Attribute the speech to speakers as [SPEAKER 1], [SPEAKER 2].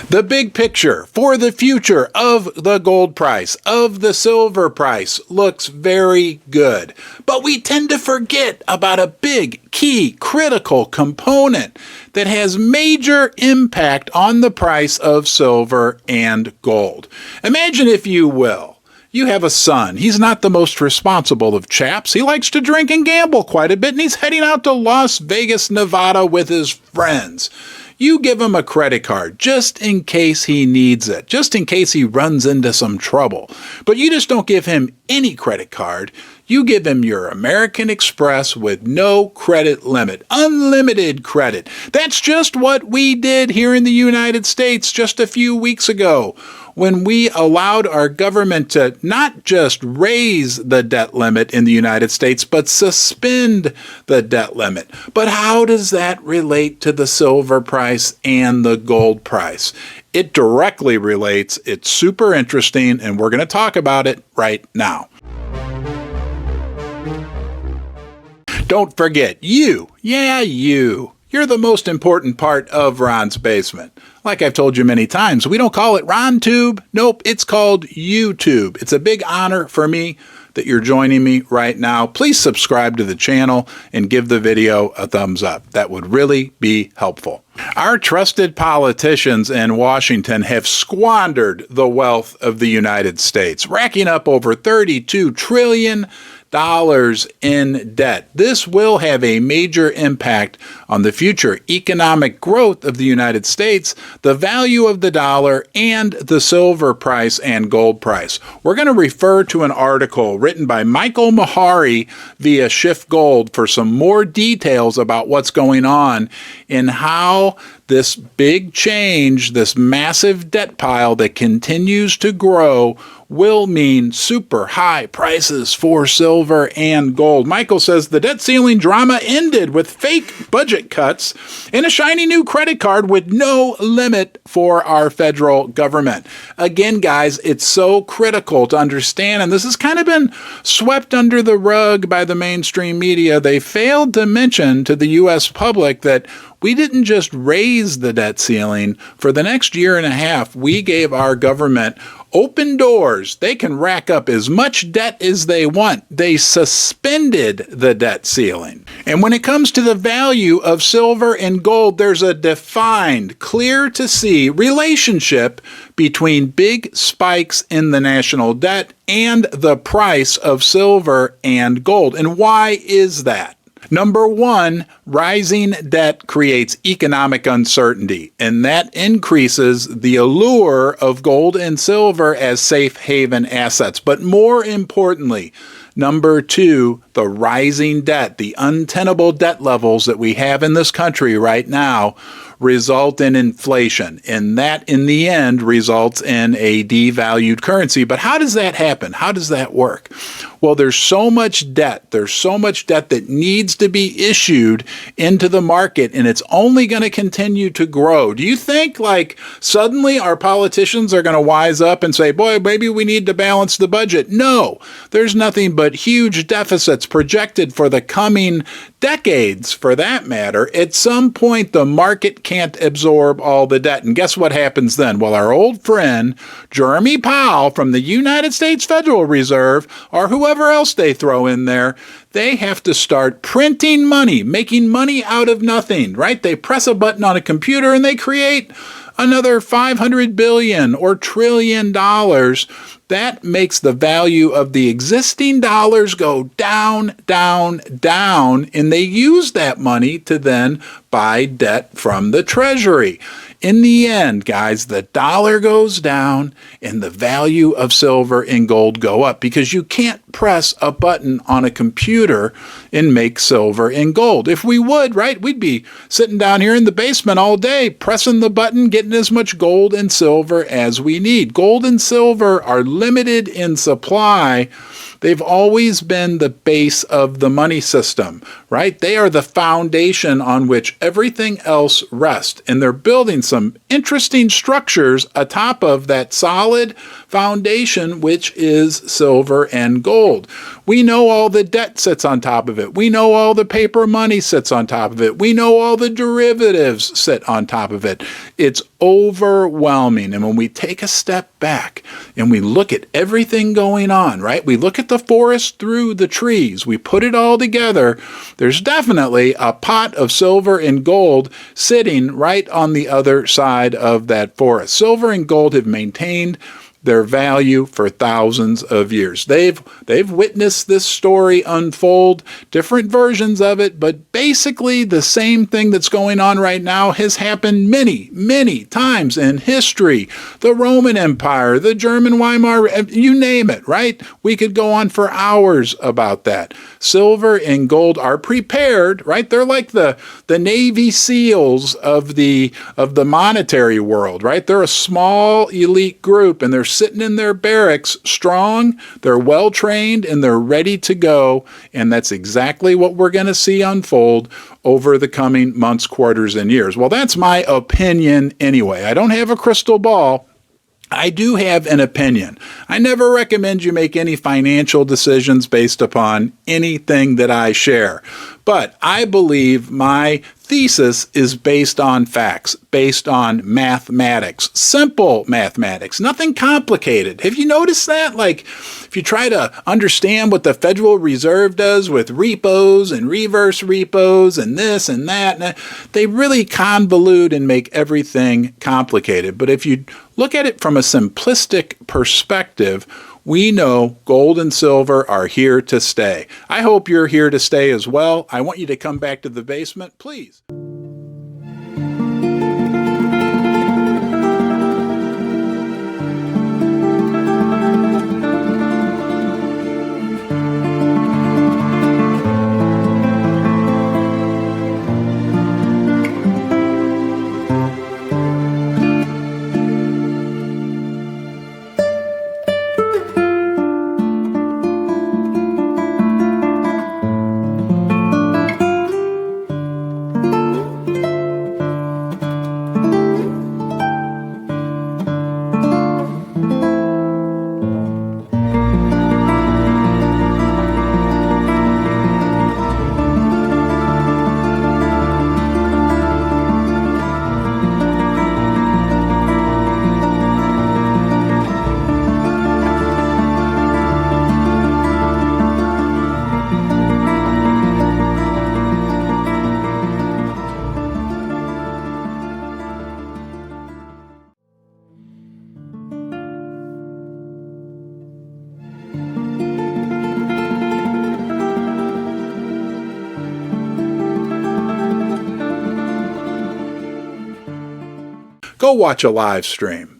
[SPEAKER 1] The big picture for the future of the gold price, of the silver price, looks very good. But we tend to forget about a big, key, critical component that has major impact on the price of silver and gold. Imagine, if you will, you have a son. He's not the most responsible of chaps. He likes to drink and gamble quite a bit, and he's heading out to Las Vegas, Nevada with his friends. You give him a credit card just in case he needs it, just in case he runs into some trouble. But you just don't give him any credit card. You give him your American Express with no credit limit, unlimited credit. That's just what we did here in the United States just a few weeks ago, when we allowed our government to not just raise the debt limit in the United States, but suspend the debt limit. But how does that relate to the silver price and the gold price? It directly relates. It's super interesting, and we're going to talk about it right now. Don't forget, you're the most important part of Ron's Basement. Like I've told you many times, we don't call it RonTube. Nope, it's called YouTube. It's a big honor for me that you're joining me right now. Please subscribe to the channel and give the video a thumbs up. That would really be helpful. Our trusted politicians in Washington have squandered the wealth of the United States, racking up over $32 trillion in debt. This will have a major impact on the future economic growth of the United States, the value of the dollar, and the silver price and gold price. We're going to refer to an article written by Michael Mahari via Shift Gold for some more details about what's going on and how this big change, this massive debt pile that continues to grow, will mean super high prices for silver and gold. Michael says the debt ceiling drama ended with fake budget cuts and a shiny new credit card with no limit for our federal government. Again, guys, it's so critical to understand, and this has kind of been swept under the rug by the mainstream media. They failed to mention to the U.S. public that we didn't just raise the debt ceiling. For the next year and a half, we gave our government open doors. They can rack up as much debt as they want. They suspended the debt ceiling. And when it comes to the value of silver and gold, there's a defined, clear to see relationship between big spikes in the national debt and the price of silver and gold. And why is that? Number one, rising debt creates economic uncertainty, and that increases the allure of gold and silver as safe haven assets. But more importantly, number two, the rising debt, the untenable debt levels that we have in this country right now result in inflation, and that in the end results in a devalued currency. But how does that happen? How does that work? Well, there's so much debt. There's so much debt that needs to be issued into the market, and it's only going to continue to grow. Do you think suddenly our politicians are going to wise up and say, boy, maybe we need to balance the budget? No, there's nothing but huge deficits projected for the coming decades, for that matter. At some point, the market can't absorb all the debt. And guess what happens then? Well, our old friend, Jerome Powell from the United States Federal Reserve, or whoever else they throw in there, they have to start printing money, making money out of nothing, right? They press a button on a computer and they create another $500 billion or $1 trillion. That makes the value of the existing dollars go down, down, down, and they use that money to then buy debt from the Treasury. In the end, guys, the dollar goes down and the value of silver and gold go up because you can't press a button on a computer and make silver and gold. If we would, right, we'd be sitting down here in the basement all day, pressing the button, getting as much gold and silver as we need. Gold and silver are limited in supply They've always been the base of the money system, right? They are the foundation on which everything else rests. And they're building some interesting structures atop of that solid foundation, which is silver and gold. We know all the debt sits on top of it. We know all the paper money sits on top of it. We know all the derivatives sit on top of it. It's overwhelming. And when we take a step back and we look at everything going on, right? We look at the forest through the trees. We put it all together. There's definitely a pot of silver and gold sitting right on the other side of that forest. Silver and gold have maintained their value for thousands of years. They've witnessed this story unfold, different versions of it, but basically the same thing that's going on right now has happened many, many times in history. The Roman Empire, the German Weimar, you name it, right? We could go on for hours about that. Silver and gold are prepared, right? They're like the Navy SEALs of the monetary world, right? They're a small elite group, and they're sitting in their barracks strong, they're well trained, and they're ready to go. And that's exactly what we're going to see unfold over the coming months, quarters, and years. Well, that's my opinion anyway. I don't have a crystal ball. I do have an opinion. I never recommend you make any financial decisions based upon anything that I share. But I believe my thesis is based on facts, based on mathematics, simple mathematics, nothing complicated. Have you noticed that? Like, if you try to understand what the Federal Reserve does with repos and reverse repos and this and that, they really convolute and make everything complicated. But if you look at it from a simplistic perspective, we know gold and silver are here to stay. I hope you're here to stay as well. I want you to come back to the basement, please. Go watch a live stream.